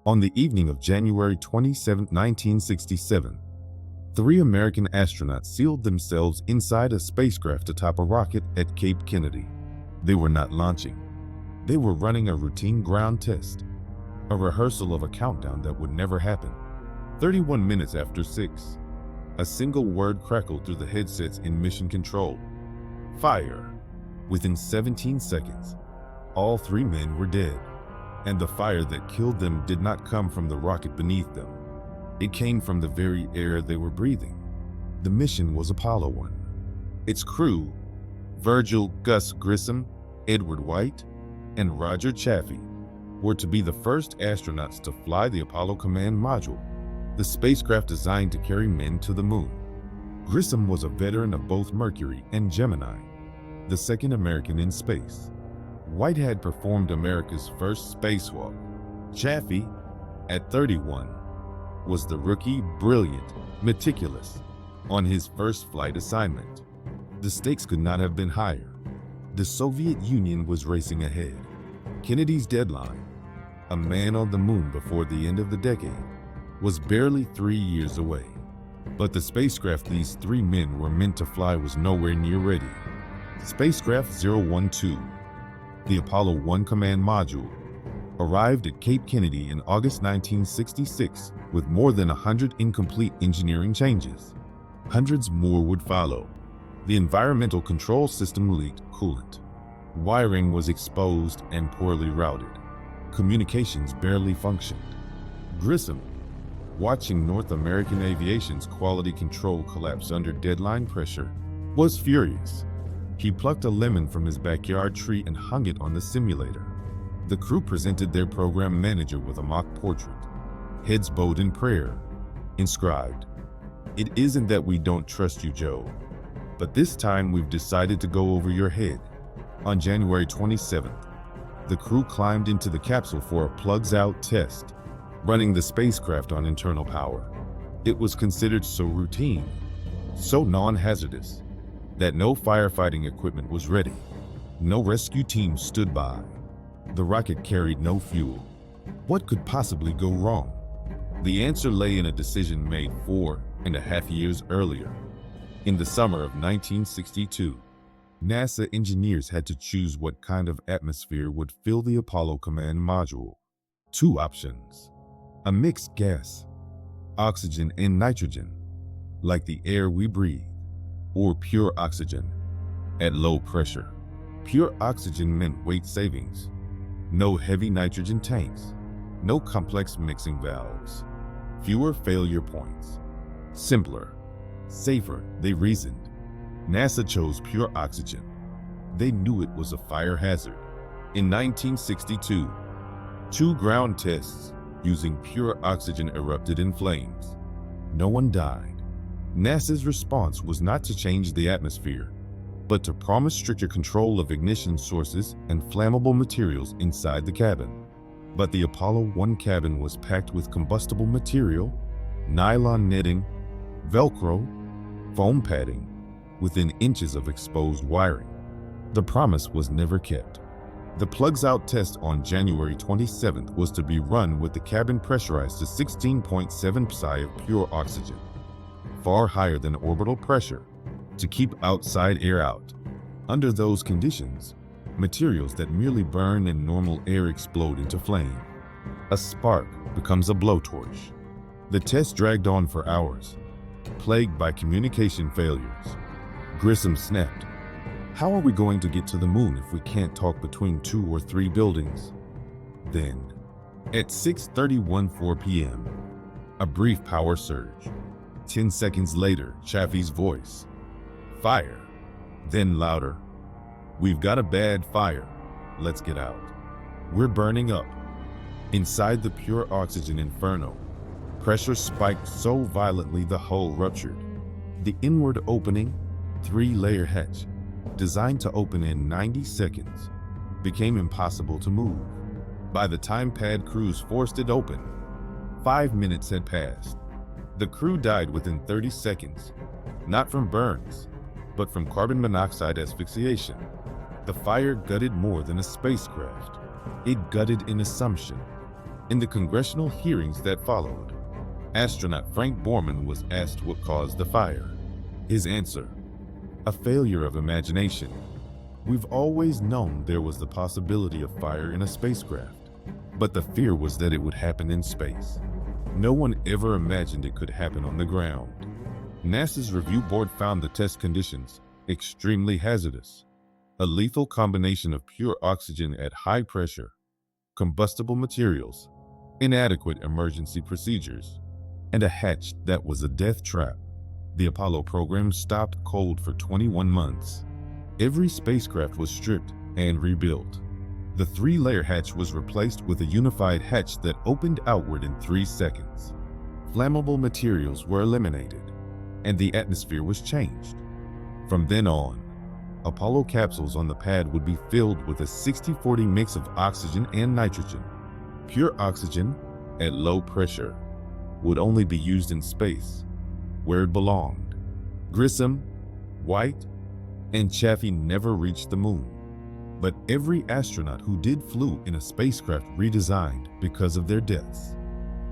On the evening of January 27, 1967, three American astronauts sealed themselves inside a spacecraft atop a rocket at Cape Kennedy. They were not launching. They were running a routine ground test, a rehearsal of a countdown that would never happen. 31 minutes after 6, a single word crackled through the headsets in mission control. Fire. Within 17 seconds, all three men were dead, and the fire that killed them did not come from the rocket beneath them. It came from the very air they were breathing. The mission was Apollo 1. Its crew, Gus Grissom, Edward White, and Roger Chaffee, were to be the first astronauts to fly the Apollo Command Module, the spacecraft designed to carry men to the moon. Grissom was a veteran of both Mercury and Gemini, the second American in space. White had performed America's first spacewalk. Chaffee, at 31, was the rookie, brilliant, meticulous, on his first flight assignment. The stakes could not have been higher. The Soviet Union was racing ahead. Kennedy's deadline, a man on the moon before the end of the decade, was barely 3 years away. But the spacecraft these three men were meant to fly was nowhere near ready. Spacecraft 012, the Apollo 1 command module, arrived at Cape Kennedy in August 1966 with more than 100 incomplete engineering changes. Hundreds more would follow. The environmental control system leaked coolant. Wiring was exposed and poorly routed. Communications barely functioned. Grissom, watching North American aviation's quality control collapse under deadline pressure, was furious. He plucked a lemon from his backyard tree and hung it on the simulator. The crew presented their program manager with a mock portrait, heads bowed in prayer, inscribed, "It isn't that we don't trust you, Joe, but this time we've decided to go over your head." On January 27th, the crew climbed into the capsule for a plugs-out test, running the spacecraft on internal power. It was considered so routine, so non-hazardous, that no firefighting equipment was ready. No rescue team stood by. The rocket carried no fuel. What could possibly go wrong? The answer lay in a decision made 4.5 years earlier. In the summer of 1962, NASA engineers had to choose what kind of atmosphere would fill the Apollo Command Module. Two options: a mixed gas, oxygen and nitrogen, like the air we breathe, or pure oxygen, at low pressure. Pure oxygen meant weight savings. No heavy nitrogen tanks, no complex mixing valves, fewer failure points. Simpler, safer, they reasoned. NASA chose pure oxygen. They knew it was a fire hazard. In 1962, 2 ground tests using pure oxygen erupted in flames. No one died. NASA's response was not to change the atmosphere, but to promise stricter control of ignition sources and flammable materials inside the cabin. But the Apollo 1 cabin was packed with combustible material, nylon netting, Velcro, foam padding, within inches of exposed wiring. The promise was never kept. The plugs-out test on January 27th was to be run with the cabin pressurized to 16.7 psi of pure oxygen, far higher than orbital pressure, to keep outside air out. Under those conditions, materials that merely burn in normal air explode into flame. A spark becomes a blowtorch. The test dragged on for hours, plagued by communication failures. Grissom snapped, "How are we going to get to the moon if we can't talk between 2 or 3 buildings?" Then, at 6:31 p.m., a brief power surge. 10 seconds later, Chaffee's voice. "Fire." Then louder. "We've got a bad fire. Let's get out. We're burning up." Inside the pure oxygen inferno, pressure spiked so violently the hull ruptured. The inward opening, 3-layer hatch, designed to open in 90 seconds, became impossible to move. By the time pad crews forced it open, 5 minutes had passed. The crew died within 30 seconds, not from burns, but from carbon monoxide asphyxiation. The fire gutted more than a spacecraft. It gutted an assumption, In the congressional hearings that followed, astronaut Frank Borman was asked what caused the fire. His answer: a failure of imagination. We've always known there was the possibility of fire in a spacecraft, but the fear was that it would happen in space. No one ever imagined it could happen on the ground. NASA's review board found the test conditions extremely hazardous. A lethal combination of pure oxygen at high pressure, combustible materials, inadequate emergency procedures, and a hatch that was a death trap. The Apollo program stopped cold for 21 months. Every spacecraft was stripped and rebuilt. The 3-layer hatch was replaced with a unified hatch that opened outward in 3 seconds. Flammable materials were eliminated, and the atmosphere was changed. From then on, Apollo capsules on the pad would be filled with a 60-40 mix of oxygen and nitrogen. Pure oxygen, at low pressure, would only be used in space, where it belonged. Grissom, White, and Chaffee never reached the moon. But every astronaut who did flew in a spacecraft redesigned because of their deaths.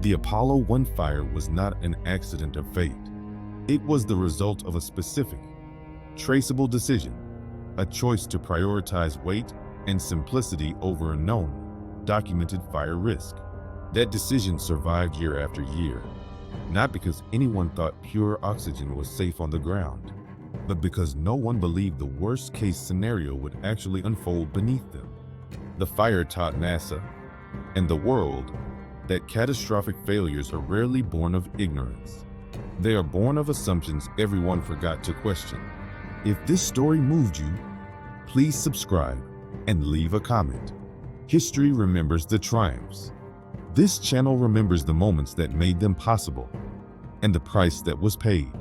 The Apollo 1 fire was not an accident of fate. It was the result of a specific, traceable decision, a choice to prioritize weight and simplicity over a known, documented fire risk. That decision survived year after year, not because anyone thought pure oxygen was safe on the ground, but because no one believed the worst-case scenario would actually unfold beneath them. The fire taught NASA and the world that catastrophic failures are rarely born of ignorance. They are born of assumptions everyone forgot to question. If this story moved you, please subscribe and leave a comment. History remembers the triumphs. This channel remembers the moments that made them possible and the price that was paid.